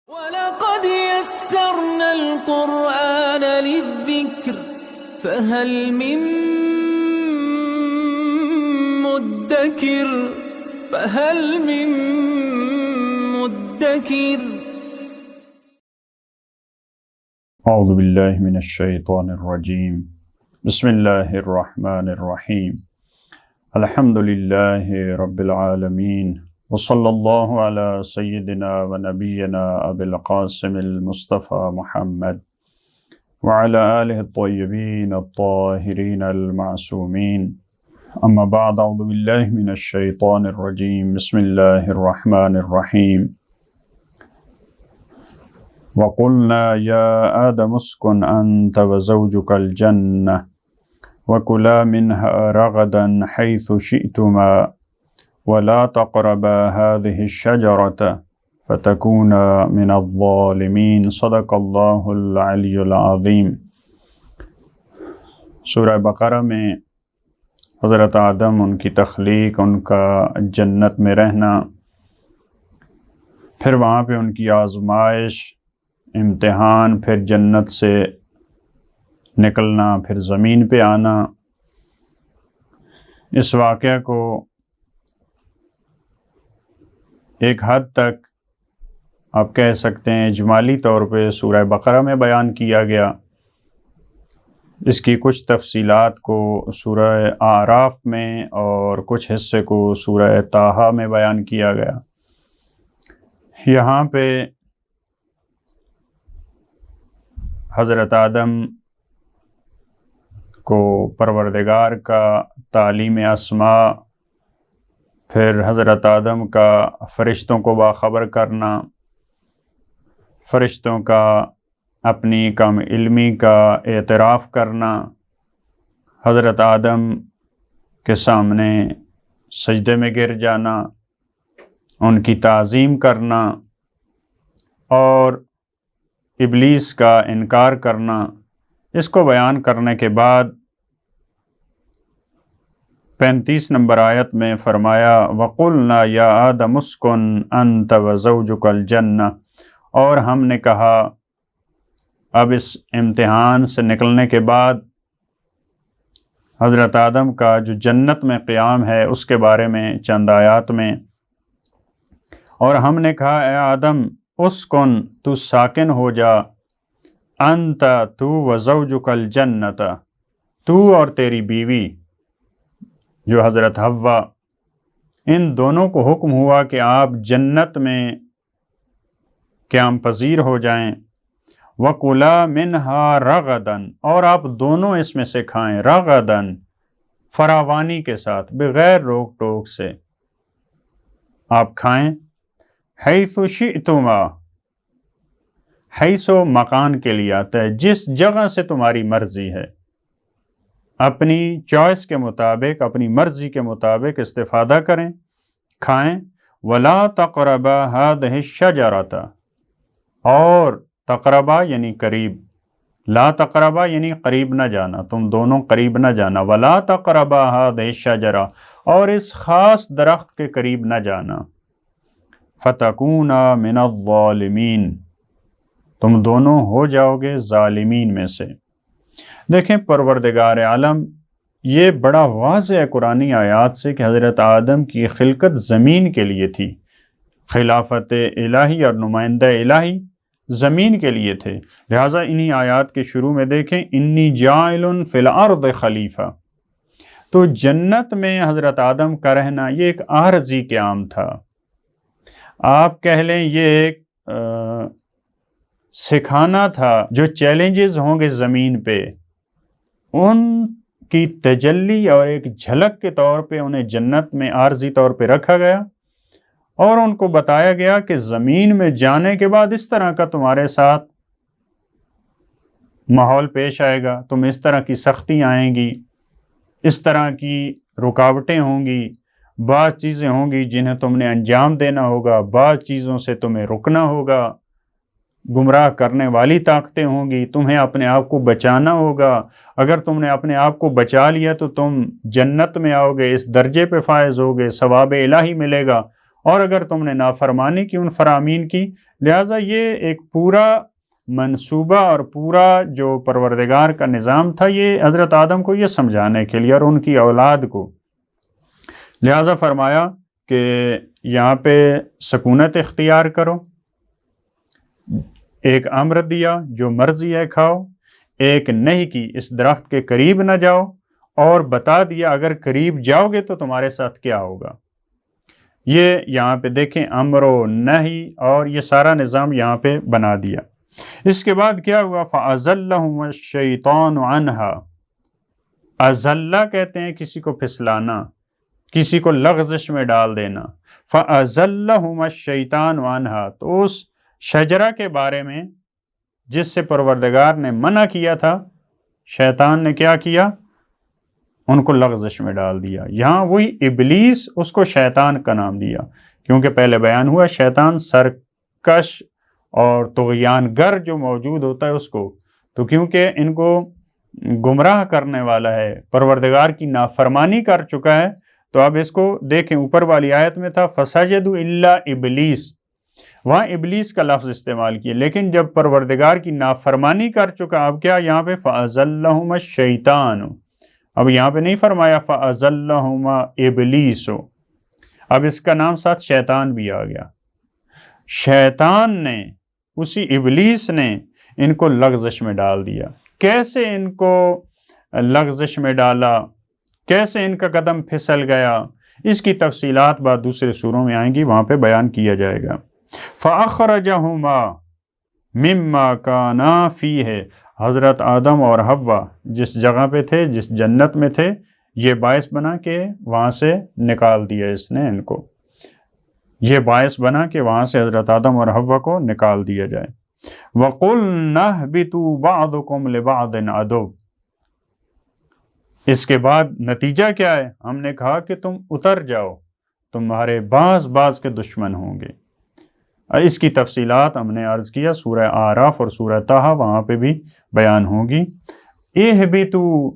وَلَقَدْ يَسَّرْنَا الْقُرْآنَ لِلذِّكْرِ فَهَلْ مِن مُّدَّكِرٍ اعوذ باللہ من الشیطان الرجیم بسم اللہ الرحمن الرحیم الحمد للہ رب العالمین وصلی اللہ علی سیدنا و نبینا ابی القاسم المصطفى محمد وعلى آلہ الطیبین الطاہرین المعصومین اما بعد اعوذ باللہ من الشیطان الرجیم بسم اللہ الرحمن الرحیم وَقُلْنَا يَا آدَمُ اسْكُنْ أَنْتَ وَزَوْجُكَ الْجَنَّةَ وَكُلَا مِنْهَا رَغَدًا حَيْثُ شِئْتُمَا وَلَا تَقْرَبَا هَذِهِ الشَّجَرَةَ فَتَكُونَا مِنَ الظَّالِمِينَ صدق اللہ العلی العظیم۔ سورہ بقرہ میں حضرت آدم، ان کی تخلیق، ان کا جنت میں رہنا، پھر وہاں پہ ان کی آزمائش، امتحان، پھر جنت سے نکلنا، پھر زمین پہ آنا، اس واقعہ کو ایک حد تک آپ کہہ سکتے ہیں اجمالی طور پہ سورہ بقرہ میں بیان کیا گیا۔ اس کی کچھ تفصیلات کو سورہ اعراف میں اور کچھ حصے کو سورہ طٰہٰ میں بیان کیا گیا۔ یہاں پہ حضرت آدم کو پروردگار کا تعلیم اسماء، پھر حضرت آدم کا فرشتوں کو باخبر کرنا، فرشتوں کا اپنی کم علمی کا اعتراف کرنا، حضرت آدم کے سامنے سجدے میں گر جانا، ان کی تعظیم کرنا اور ابلیس کا انکار کرنا، اس کو بیان کرنے کے بعد 35 نمبر آیت میں فرمایا وَقُلْنَا يَا آدَمُ اسْكُنْ أَنْتَ وَزَوْجُكَ الْجَنَّةَ، اور ہم نے کہا، اب اس امتحان سے نکلنے کے بعد حضرت آدم کا جو جنت میں قیام ہے اس کے بارے میں چند آیات میں، اور ہم نے کہا اے آدم اسکن، تو ساکن ہو جا، انت، تو، وزوجک الجنت، تو اور تیری بیوی جو حضرت حوا، ان دونوں کو حکم ہوا کہ آپ جنت میں قیام پذیر ہو جائیں، وَكُلَا مِنْهَا رَغَدًا، اور آپ دونوں اس میں سے کھائیں، رغداً، فراوانی کے ساتھ، بغیر روک ٹوک سے آپ کھائیں، حیث شئتما، حیث مکان کے لیے آتا ہے، جس جگہ سے تمہاری مرضی ہے، اپنی چوائس کے مطابق، اپنی مرضی کے مطابق استفادہ کریں، کھائیں، وَلَا تَقْرَبَا هَٰذِهِ الشَّجَرَةَ، اور تقربا یعنی قریب، لا تقربا یعنی قریب نہ جانا، تم دونوں قریب نہ جانا، وَلَا تَقْرَبَا هَٰذِهِ الشَّجَرَةَ، اور اس خاص درخت کے قریب نہ جانا، فَتَكُونَا مِنَ الظَّالِمِينَ، تم دونوں ہو جاؤ گے ظالمین میں سے۔ دیکھیں پروردگار عالم، یہ بڑا واضح ہے قرآنی آیات سے کہ حضرت آدم کی خلقت زمین کے لیے تھی، خلافت الہی اور نمائندہ الہی زمین کے لیے تھے، لہٰذا انہی آیات کے شروع میں دیکھیں انی جاعل فی الارض خلیفہ، تو جنت میں حضرت آدم کا رہنا یہ ایک عارضی قیام تھا، آپ کہہ لیں یہ ایک سکھانا تھا، جو چیلنجز ہوں گے زمین پہ ان کی تجلی اور ایک جھلک کے طور پہ انہیں جنت میں عارضی طور پہ رکھا گیا، اور ان کو بتایا گیا کہ زمین میں جانے کے بعد اس طرح کا تمہارے ساتھ ماحول پیش آئے گا، تم اس طرح کی سختی آئیں گی، اس طرح کی رکاوٹیں ہوں گی، بعض چیزیں ہوں گی جنہیں تم نے انجام دینا ہوگا، بعض چیزوں سے تمہیں رکنا ہوگا، گمراہ کرنے والی طاقتیں ہوں گی، تمہیں اپنے آپ کو بچانا ہوگا، اگر تم نے اپنے آپ کو بچا لیا تو تم جنت میں آؤ گے، اس درجے پہ فائز ہوگے، ثواب الہی ملے گا، اور اگر تم نے نافرمانی کی ان فرامین کی. لہٰذا یہ ایک پورا منصوبہ اور پورا جو پروردگار کا نظام تھا یہ حضرت آدم کو یہ سمجھانے کے لیے اور ان کی اولاد کو. لہٰذا فرمایا کہ یہاں پہ سکونت اختیار کرو، ایک امر دیا جو مرضی ہے کھاؤ، ایک نہیں کی اس درخت کے قریب نہ جاؤ، اور بتا دیا اگر قریب جاؤ گے تو تمہارے ساتھ کیا ہوگا. یہ یہاں پہ دیکھیں امر و نہی اور یہ سارا نظام یہاں پہ بنا دیا. اس کے بعد کیا ہوا؟ فَأَزَلَّهُمَ الشَّيْطَانُ عَنْهَا. ازلہ کہتے ہیں کسی کو پھسلانا، کسی کو لغزش میں ڈال دینا. فَأَزَلَّهُمَ الشَّيْطَانُ عَنْهَا، تو اس شجرہ کے بارے میں جس سے پروردگار نے منع کیا تھا، شیطان نے کیا کیا؟ ان کو لغزش میں ڈال دیا. یہاں وہی ابلیس، اس کو شیطان کا نام دیا کیونکہ پہلے بیان ہوا شیطان سرکش اور طغیان گر جو موجود ہوتا ہے اس کو، تو کیونکہ ان کو گمراہ کرنے والا ہے، پروردگار کی نافرمانی کر چکا ہے، تو اب اس کو دیکھیں اوپر والی آیت میں تھا فَسَجَدُوا إِلَّا إِبْلِيسَ، وہاں ابلیس کا لفظ استعمال کیا، لیکن جب پروردگار کی نافرمانی کر چکا اب کیا یہاں پہ فَأَزَلَّهُمَ الشَّيْطَانُ، اب یہاں پہ نہیں فرمایا فَأَزَلَّهُمَ إِبْلِيسُ، اب اس کا نام ساتھ شیطان بھی آ گیا. شیطان نے، اسی ابلیس نے ان کو لغزش میں ڈال دیا. کیسے ان کو لغزش میں ڈالا، کیسے ان کا قدم پھسل گیا، اس کی تفصیلات بعد دوسرے سوروں میں آئیں گی، وہاں پہ بیان کیا جائے گا. فَأَخْرَجَهُمَا مِمَّا كَانَا فِيهِ، حضرت آدم اور حوا جس جگہ پہ تھے، جس جنت میں تھے، یہ باعث بنا کہ وہاں سے نکال دیا اس نے ان کو، یہ باعث بنا کہ وہاں سے حضرت آدم اور حوا کو نکال دیا جائے. وَقُلْنَا اهْبِطُوا بَعْضُكُمْ لِبَعْضٍ عَدُوٌّ، اس کے بعد نتیجہ کیا ہے؟ ہم نے کہا کہ تم اتر جاؤ، تمہارے بعض کے دشمن ہوں گے. اس کی تفصیلات ہم نے عرض کیا سورہ اعراف اور سورہ طٰہٰ، وہاں پہ بھی بیان ہوگی. اہبطوا،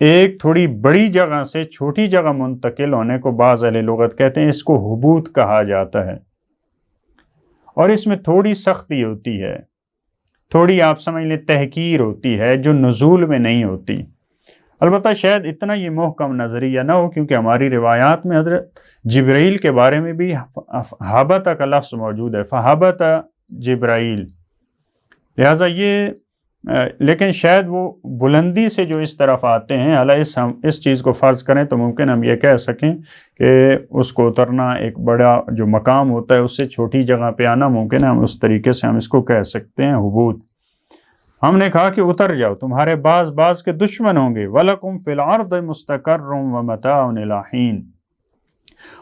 ایک تھوڑی بڑی جگہ سے چھوٹی جگہ منتقل ہونے کو بعض اہل لغت کہتے ہیں، اس کو حبوط کہا جاتا ہے، اور اس میں تھوڑی سختی ہوتی ہے، تھوڑی آپ سمجھ لیں تحقیر ہوتی ہے جو نزول میں نہیں ہوتی. البتہ شاید اتنا یہ محکم نظریہ نہ ہو، کیونکہ ہماری روایات میں حضرت جبرائیل کے بارے میں بھی حبط کا لفظ موجود ہے، فحبط جبرائیل، لہٰذا یہ لیکن شاید وہ بلندی سے جو اس طرف آتے ہیں، حالانکہ ہم اس چیز کو فرض کریں تو ممکن ہم یہ کہہ سکیں کہ اس کو اترنا ایک بڑا جو مقام ہوتا ہے اس سے چھوٹی جگہ پہ آنا ممکن ہے، ہم اس طریقے سے ہم اس کو کہہ سکتے ہیں حبوط. ہم نے کہا کہ اتر جاؤ، تمہارے بعض کے دشمن ہوں گے. وَلَكُمْ فِي الْأَرْضِ مُسْتَقَرٌّ وَمَتَاعٌ إِلَىٰ حِينٍ،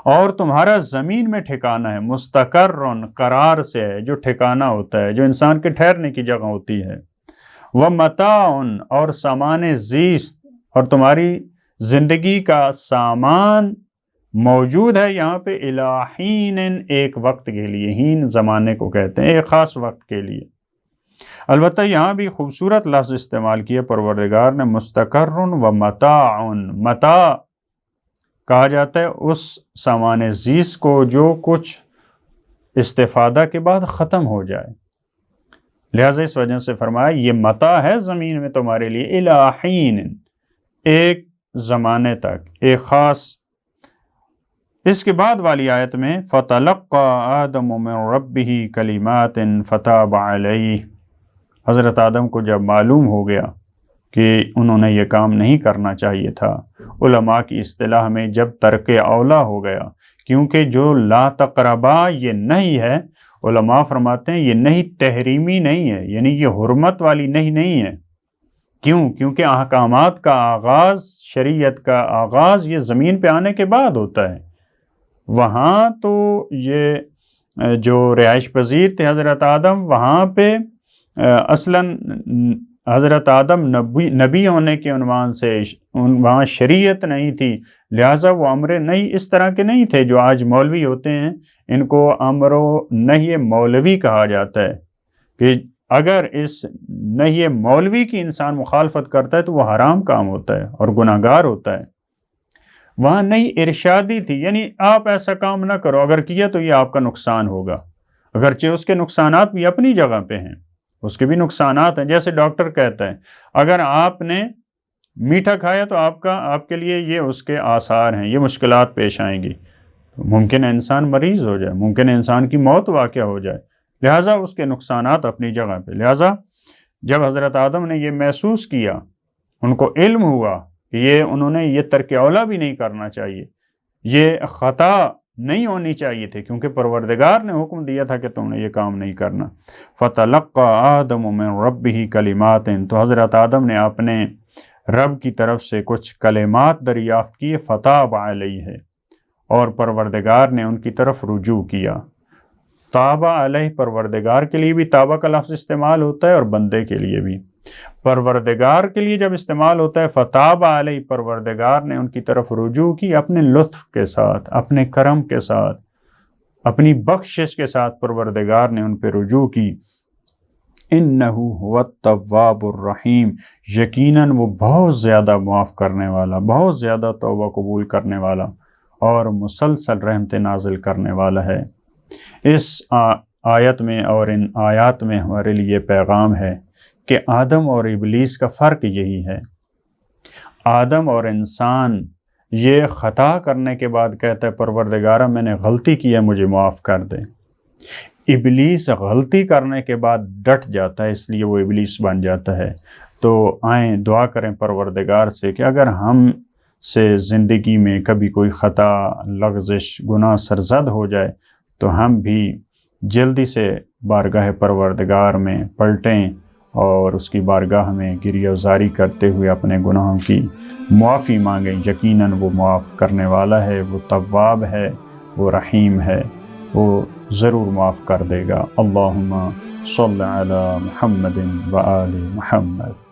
اور تمہارا زمین میں ٹھکانہ ہے. مستقرن قرار سے ہے، جو ٹھکانہ ہوتا ہے، جو انسان کے ٹھہرنے کی جگہ ہوتی ہے. وَمَتَاعٌ، اور سامان زیست، اور تمہاری زندگی کا سامان موجود ہے یہاں پہ إِلَىٰ حِينٍ، ایک وقت کے لیے. ہین زمانے کو کہتے ہیں، ایک خاص وقت کے لیے. البتہ یہاں بھی خوبصورت لفظ استعمال کیا پروردگار نے، مستقرن و متاع. متاع کہا جاتا ہے اس سامان زیست کو جو کچھ استفادہ کے بعد ختم ہو جائے، لہٰذا اس وجہ سے فرمایا یہ متاع ہے زمین میں تمہارے لیے إِلَىٰ حِينٍ، ایک زمانے تک، ایک خاص. اس کے بعد والی آیت میں فَتَلَقَّىٰ آدَمُ مِن رَبِّهِ كَلِمَاتٍ فَتَابَ عَلَيْهِ، حضرت آدم کو جب معلوم ہو گیا کہ انہوں نے یہ کام نہیں کرنا چاہیے تھا، علماء کی اصطلاح میں جب ترک اولا ہو گیا، کیونکہ جو لا تقربا یہ نہیں ہے، علماء فرماتے ہیں یہ نہیں تحریمی نہیں ہے، یعنی یہ حرمت والی نہیں ہے. کیوں؟ کیونکہ احکامات کا آغاز، شریعت کا آغاز یہ زمین پہ آنے کے بعد ہوتا ہے. وہاں تو یہ جو رہائش پذیر تھے حضرت آدم، وہاں پہ اصلاً حضرت آدم نبی ہونے کے عنوان سے وہاں شریعت نہیں تھی، لہٰذا وہ امر نہیں اس طرح کے نہیں تھے جو آج مولوی ہوتے ہیں، ان کو امر و نہی مولوی کہا جاتا ہے کہ اگر اس نہی مولوی کی انسان مخالفت کرتا ہے تو وہ حرام کام ہوتا ہے اور گناہگار ہوتا ہے. وہاں نہیں ارشادی تھی، یعنی آپ ایسا کام نہ کرو، اگر کیا تو یہ آپ کا نقصان ہوگا، اگرچہ اس کے نقصانات بھی اپنی جگہ پہ ہیں، اس کے بھی نقصانات ہیں۔ جیسے ڈاکٹر کہتا ہے اگر آپ نے میٹھا کھایا تو آپ کے لیے یہ اس کے آثار ہیں، یہ مشکلات پیش آئیں گی، ممکن ہے انسان مریض ہو جائے، ممکن ہے انسان کی موت واقع ہو جائے، لہٰذا اس کے نقصانات اپنی جگہ پہ۔ لہٰذا جب حضرت آدم نے یہ محسوس کیا، ان کو علم ہوا کہ انہوں نے یہ ترک اولا بھی نہیں کرنا چاہیے، یہ خطا نہیں ہونی چاہیے تھی، کیونکہ پروردگار نے حکم دیا تھا کہ تم نے یہ کام نہیں کرنا۔ فَتَلَقَّى آدَمُ مِن رَبِّهِ كَلِمَاتٍ، تو حضرت آدم نے اپنے رب کی طرف سے کچھ کلمات دریافت کیے، فَتَابَ عَلَيْهِ، اور پروردگار نے ان کی طرف رجوع کیا۔ تابہ علیہ، پروردگار کے لیے بھی تابہ کا لفظ استعمال ہوتا ہے اور بندے کے لیے بھی۔ پروردگار کے لیے جب استعمال ہوتا ہے فتاب علیہ، پروردگار نے ان کی طرف رجوع کی، اپنے لطف کے ساتھ، اپنے کرم کے ساتھ، اپنی بخشش کے ساتھ پروردگار نے ان پہ رجوع کی۔ انہ هو التواب الرحیم، یقیناً وہ بہت زیادہ معاف کرنے والا، بہت زیادہ توبہ قبول کرنے والا اور مسلسل رحمت نازل کرنے والا ہے۔ اس آیت میں اور ان آیات میں ہمارے لیے پیغام ہے کہ آدم اور ابلیس کا فرق یہی ہے۔ آدم اور انسان یہ خطا کرنے کے بعد کہتا ہے پروردگارہ میں نے غلطی کی ہے، مجھے معاف کر دے۔ ابلیس غلطی کرنے کے بعد ڈٹ جاتا ہے، اس لیے وہ ابلیس بن جاتا ہے۔ تو آئیں دعا کریں پروردگار سے کہ اگر ہم سے زندگی میں کبھی کوئی خطا، لغزش، گناہ سرزد ہو جائے تو ہم بھی جلدی سے بارگاہ پروردگار میں پلٹیں اور اس کی بارگاہ میں گریہ وزاری کرتے ہوئے اپنے گناہوں کی معافی مانگیں۔ یقیناً وہ معاف کرنے والا ہے، وہ تواب ہے، وہ رحیم ہے، وہ ضرور معاف کر دے گا۔ اللہم صلی علی محمد و آل محمد۔